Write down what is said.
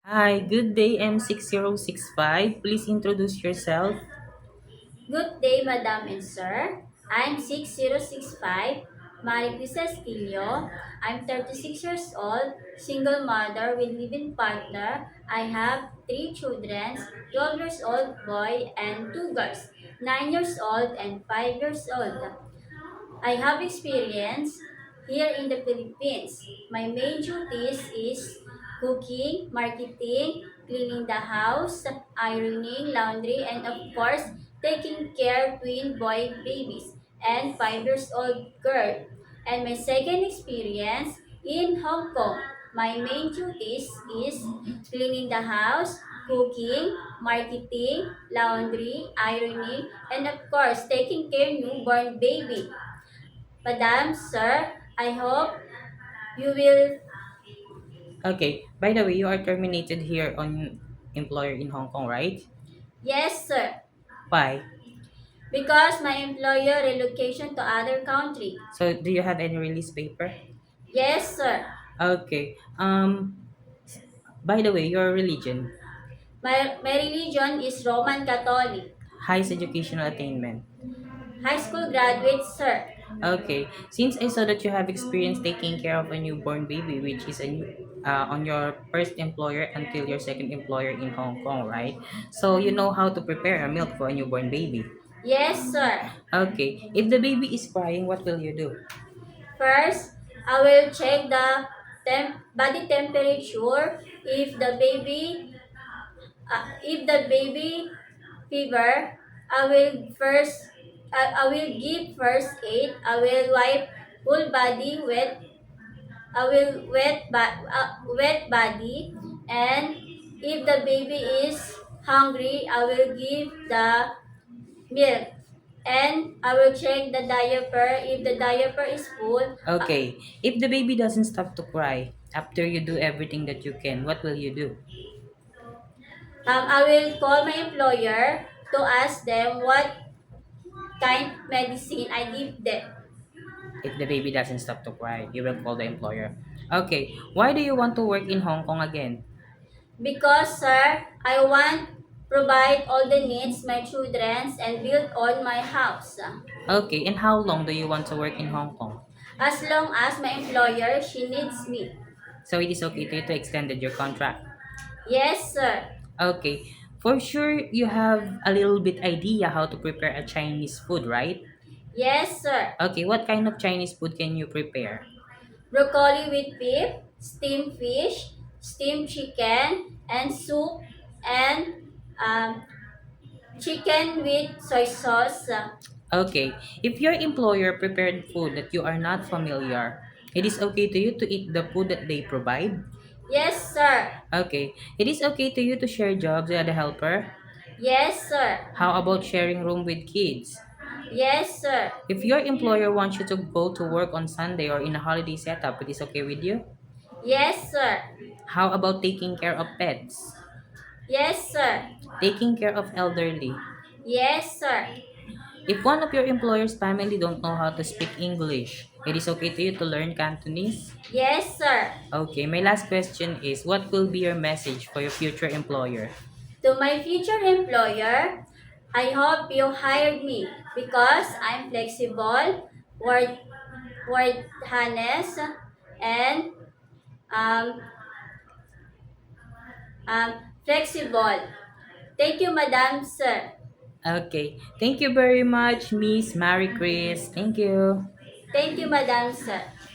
Hi, good day M6065. Please introduce yourself. Good day, Madam and Sir. I'm 6065, Maricruz Esquilio. I'm 36 years old, single mother with living partner. I have three children, 12 years old boy and two girls, 9 years old and 5 years old. I have experience here in the Philippines. My main duties is cooking, marketing, cleaning the house, ironing, laundry, and of course, taking care twin boy babies and 5 years old girl. And my second experience in Hong Kong. My main duties is cleaning the house, cooking, marketing, laundry, ironing, and of course, taking care newborn baby. Madam, sir, I hope you will. Okay, by the way, you are terminated here on employer in Hong Kong, right? Yes, sir. Why? Because my employer relocation to other country. So, do you have any release paper? Yes, sir. Okay. By the way, your religion, My religion is Roman Catholic. highest educational attainment. High school graduate, sir. Okay, since I saw that you have experience taking care of a newborn baby, which is on your first employer until your second employer in Hong Kong, right? So you know how to prepare a milk for a newborn baby. Yes, sir. Okay, if the baby is crying, what will you do? First, I will check the body temperature. If the baby fever, I will give first aid. I will wipe whole body wet. I will wet body, and if the baby is hungry, I will give the milk, and I will check the diaper. If the diaper is full, Okay, if the baby doesn't stop to cry after you do everything that you can, what will you do? I will call my employer to ask them what kind medicine I give them. If the baby doesn't stop to cry, you will call the employer. Okay, why do you want to work in Hong Kong again? Because, sir, I want provide all the needs my children and build on my house. Okay, and how long do you want to work in Hong Kong? As long as my employer she needs me. So it is okay to you to extended your contract. Yes, sir. Okay, for sure you have a little bit idea how to prepare a Chinese food, right? Yes, sir. Okay, what kind of Chinese food can you prepare? Broccoli with beef, steamed fish, steamed chicken, and soup, and um, chicken with soy sauce. Okay, if your employer prepared food that you are not familiar, it is okay to you to eat the food that they provide? Yes, sir. Okay, it is okay to you to share jobs with a helper? Yes, sir. How about sharing room with kids? Yes, sir. If your employer wants you to go to work on Sunday or in a holiday setup, it is okay with you? Yes, sir. How about taking care of pets? Yes, sir. Taking care of elderly? Yes, sir. If one of your employer's family don't know how to speak English, it is okay to you to learn Cantonese? Yes, sir. Okay, my last question is what will be your message for your future employer? To my future employer, I hope you hired me because I'm flexible, word, word honest, and um, um, flexible. Thank you, Madam Sir. Okay, thank you very much, Miss Mary Chris. Thank you. Thank you, Madam Sir.